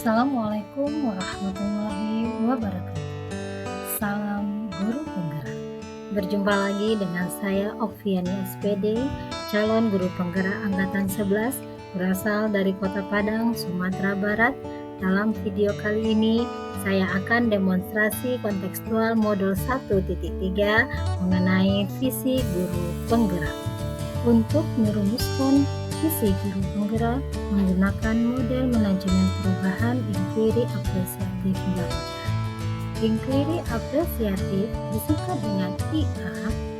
Assalamualaikum warahmatullahi wabarakatuh. Salam guru penggerak. Berjumpa lagi dengan saya Oviani SPD, calon guru penggerak angkatan 11 berasal dari Kota Padang, Sumatera Barat. Dalam video kali ini saya akan demonstrasi kontekstual modul 1.3 mengenai visi guru penggerak. Untuk merumuskan visi guru penggerak menggunakan model manajemen perubahan inquiry apresiatif belajar. Inquiry apresiatif disingkat dengan IA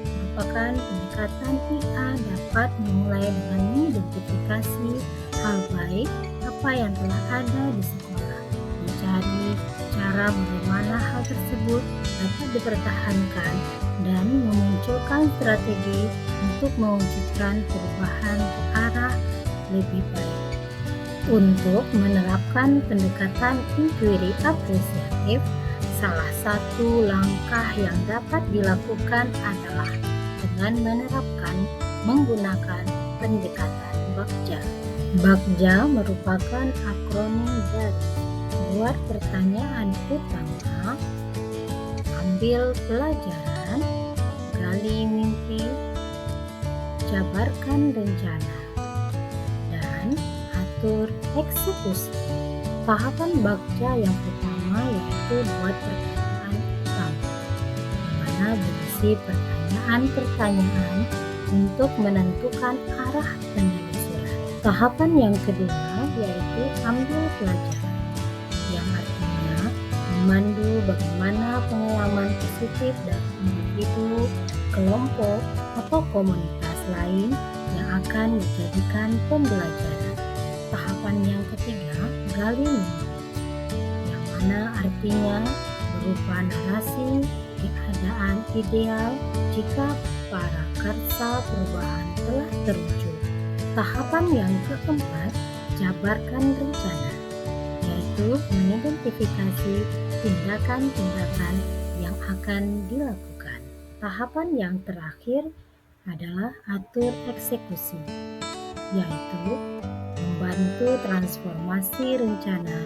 merupakan pendekatan IA dapat dimulai dengan mengidentifikasi hal baik apa yang telah ada di sekolah, mencari cara bagaimana hal tersebut dapat dipertahankan, dan memunculkan strategi untuk mewujudkan perubahan ke arah lebih baik. Untuk menerapkan pendekatan inquiry apresiatif, salah satu langkah yang dapat dilakukan adalah dengan menggunakan pendekatan BAKJA. BAKJA merupakan akronim dari buat pertanyaan utama, ambil pelajaran, gali mimpi, jabarkan rencana, dan atur eksekusi. Tahapan BAKJA yang pertama yaitu buat pertanyaan utama, di mana berisi pertanyaan-pertanyaan untuk menentukan arah penelusuran. Tahapan yang kedua yaitu ambil pelajaran, yang artinya memandu bagaimana pengalaman positif dari individu, kelompok, atau komunitas lain yang akan dijadikan pembelajaran. Tahapan yang ketiga, gali mimpi, yang mana artinya berupa narasi keadaan ideal jika para karsa perubahan telah terwujud. Tahapan yang keempat, jabarkan rencana, yaitu mengidentifikasi tindakan-tindakan yang akan dilakukan. Tahapan yang terakhir adalah atur eksekusi, yaitu membantu transformasi rencana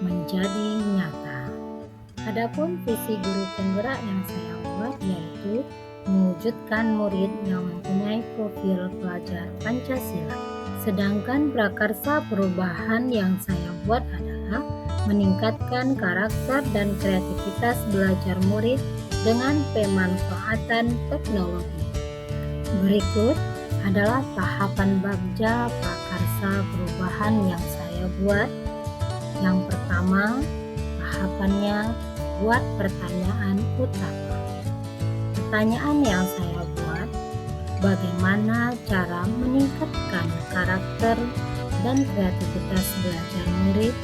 menjadi nyata. Adapun visi guru penggerak yang saya buat yaitu mewujudkan murid yang mempunyai profil pelajar Pancasila. Sedangkan prakarsa perubahan yang saya buat adalah meningkatkan karakter dan kreativitas belajar murid dengan pemanfaatan teknologi. Berikut adalah tahapan BAKJA prakarsa perubahan yang saya buat. Yang pertama, tahapannya buat pertanyaan utama. Pertanyaan yang saya buat, bagaimana cara meningkatkan karakter dan kreativitas belajar murid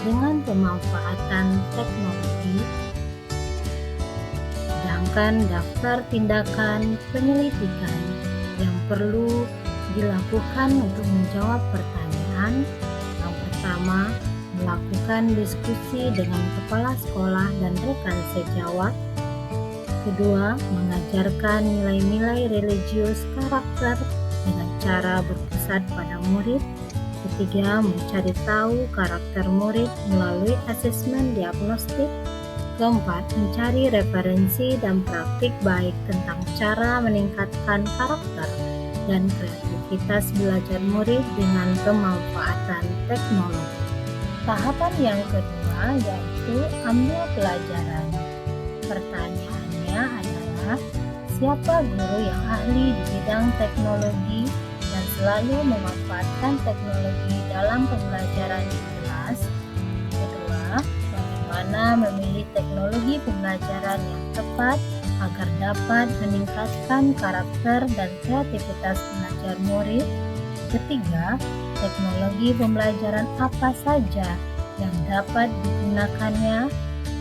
dengan pemanfaatan teknologi. Sedangkan daftar tindakan penyelidikan yang perlu dilakukan untuk menjawab pertanyaan. Yang pertama, melakukan diskusi dengan kepala sekolah dan rekan sejawat. Kedua, mengajarkan nilai-nilai religius karakter dengan cara berpusat pada murid. Ketiga, mencari tahu karakter murid melalui asesmen diagnostik. Keempat, mencari referensi dan praktik baik tentang cara meningkatkan karakter dan kreativitas belajar murid dengan pemanfaatan teknologi. Tahapan yang kedua yaitu ambil pelajaran. Pertanyaannya adalah, siapa guru yang ahli di bidang teknologi dan selalu memanfaatkan teknologi dalam pembelajaran di kelas? Kedua, bagaimana memilih teknologi pembelajaran yang tepat agar dapat meningkatkan karakter dan kreativitas belajar murid? Ketiga, teknologi pembelajaran apa saja yang dapat digunakannya?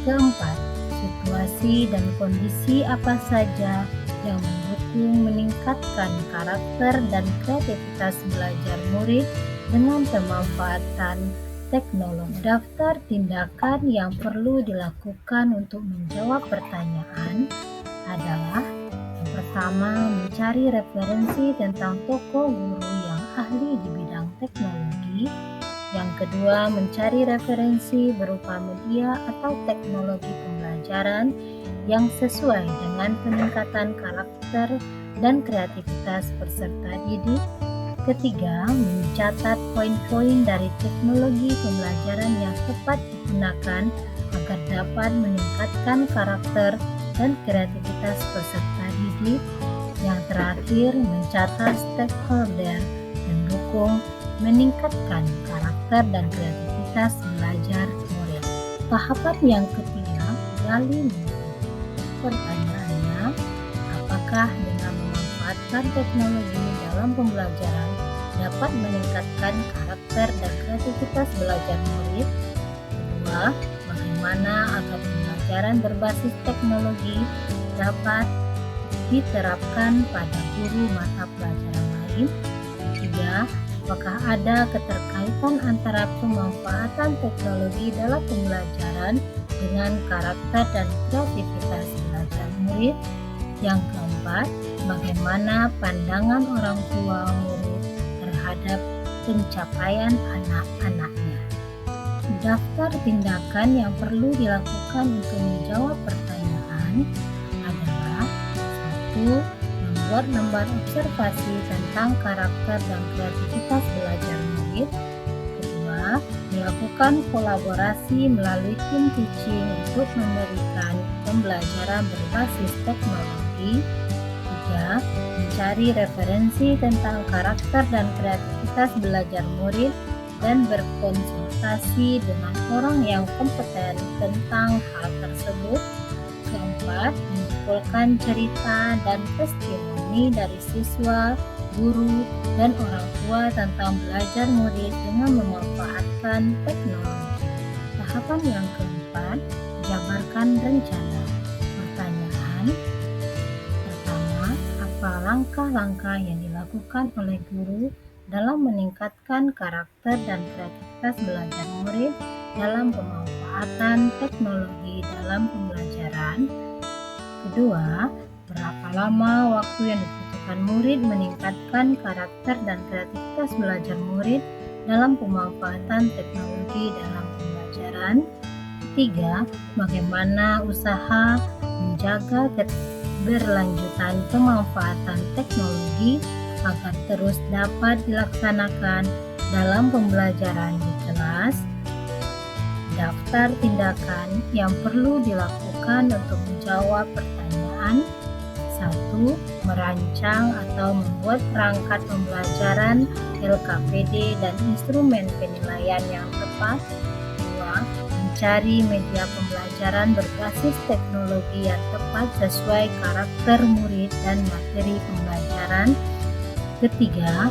Keempat, situasi dan kondisi apa saja yang mendukung meningkatkan karakter dan kreativitas belajar murid dengan pemanfaatan teknologi. Daftar tindakan yang perlu dilakukan untuk menjawab pertanyaan adalah: yang pertama, mencari referensi tentang tokoh guru yang ahli di bidang teknologi. Yang kedua, mencari referensi berupa media atau teknologi pembelajaran yang sesuai dengan peningkatan karakter dan kreativitas peserta didik. Ketiga, mencatat poin-poin dari teknologi pembelajaran yang tepat digunakan agar dapat meningkatkan karakter dan kreativitas peserta didik. Yang terakhir, mencatat stakeholder mendukung meningkatkan karakter dan kreativitas belajar murid. Tahapan yang ketiga, gali minat. Pertanyaannya, apakah dengan memanfaatkan teknologi dalam pembelajaran dapat meningkatkan karakter dan kreativitas belajar murid? Kedua, bagaimana agar pembelajaran berbasis teknologi dapat diterapkan pada guru mata pelajaran lain? Ketiga, apakah ada keterkaitan antara pemanfaatan teknologi dalam pembelajaran dengan karakter dan kreativitas belajar murid? Yang keempat, bagaimana pandangan orang tua murid terhadap pencapaian anak-anaknya? Daftar tindakan yang perlu dilakukan untuk menjawab pertanyaan adalah: 1. Membuat lembar observasi tentang karakter dan kreativitas belajar murid. Kedua, melakukan kolaborasi melalui tim teaching untuk memberikan pembelajaran berbasis teknologi. Tiga, mencari referensi tentang karakter dan kreativitas belajar murid dan berkonsultasi dengan orang yang kompeten tentang hal tersebut. Keempat, mengumpulkan cerita dan testimoni dari siswa, guru, dan orang tua tentang belajar murid dengan memanfaatkan teknologi. Tahapan yang keempat, jabarkan rencana. Pertanyaan: pertama, apa langkah-langkah yang dilakukan oleh guru dalam meningkatkan karakter dan kreativitas belajar murid dalam pemanfaatan teknologi dalam pembelajaran? Kedua, berapa lama waktu yang dibutuhkan murid meningkatkan karakter dan kreativitas belajar murid dalam pemanfaatan teknologi dalam pembelajaran? Ketiga, bagaimana usaha menjaga keberlanjutan pemanfaatan teknologi agar terus dapat dilaksanakan dalam pembelajaran di kelas? Daftar tindakan yang perlu dilakukan untuk menjawab pertanyaan. 1. Merancang atau membuat perangkat pembelajaran, LKPD, dan instrumen penilaian yang tepat. 2. Mencari media pembelajaran berbasis teknologi yang tepat sesuai karakter murid dan materi pembelajaran. Ketiga,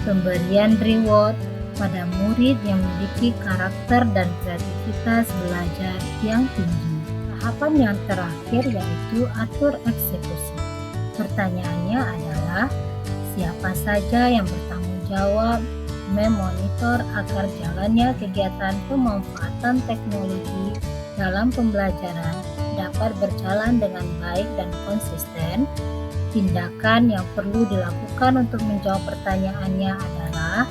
pemberian reward pada murid yang memiliki karakter dan kreativitas belajar yang tinggi. Tahapan yang terakhir yaitu atur eksekusi. Pertanyaannya adalah: siapa saja yang bertanggung jawab memonitor agar jalannya kegiatan pemanfaatan teknologi dalam pembelajaran dapat berjalan dengan baik dan konsisten? Tindakan yang perlu dilakukan untuk menjawab pertanyaannya adalah: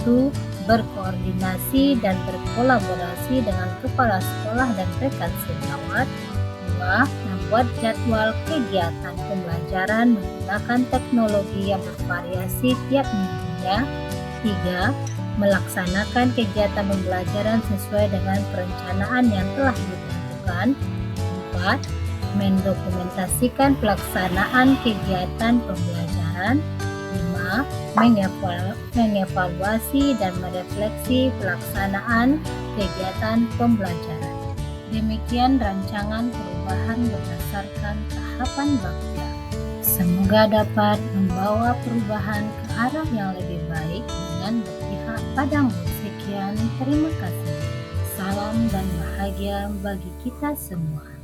1. Berkoordinasi dan berkolaborasi dengan kepala sekolah dan rekan sejawat. 2. Membuat jadwal kegiatan pembelajaran menggunakan teknologi yang bervariasi tiap minggunya. 3. Melaksanakan kegiatan pembelajaran sesuai dengan perencanaan yang telah ditentukan. 4. Mendokumentasikan pelaksanaan kegiatan pembelajaran. 5. Mengevaluasi dan merefleksi pelaksanaan kegiatan pembelajaran. Demikian rancangan perubahan berdasarkan tahapan Baktia. Semoga dapat membawa perubahan ke arah yang lebih baik dengan berpihak padamu. Sekian, terima kasih. Salam dan bahagia bagi kita semua.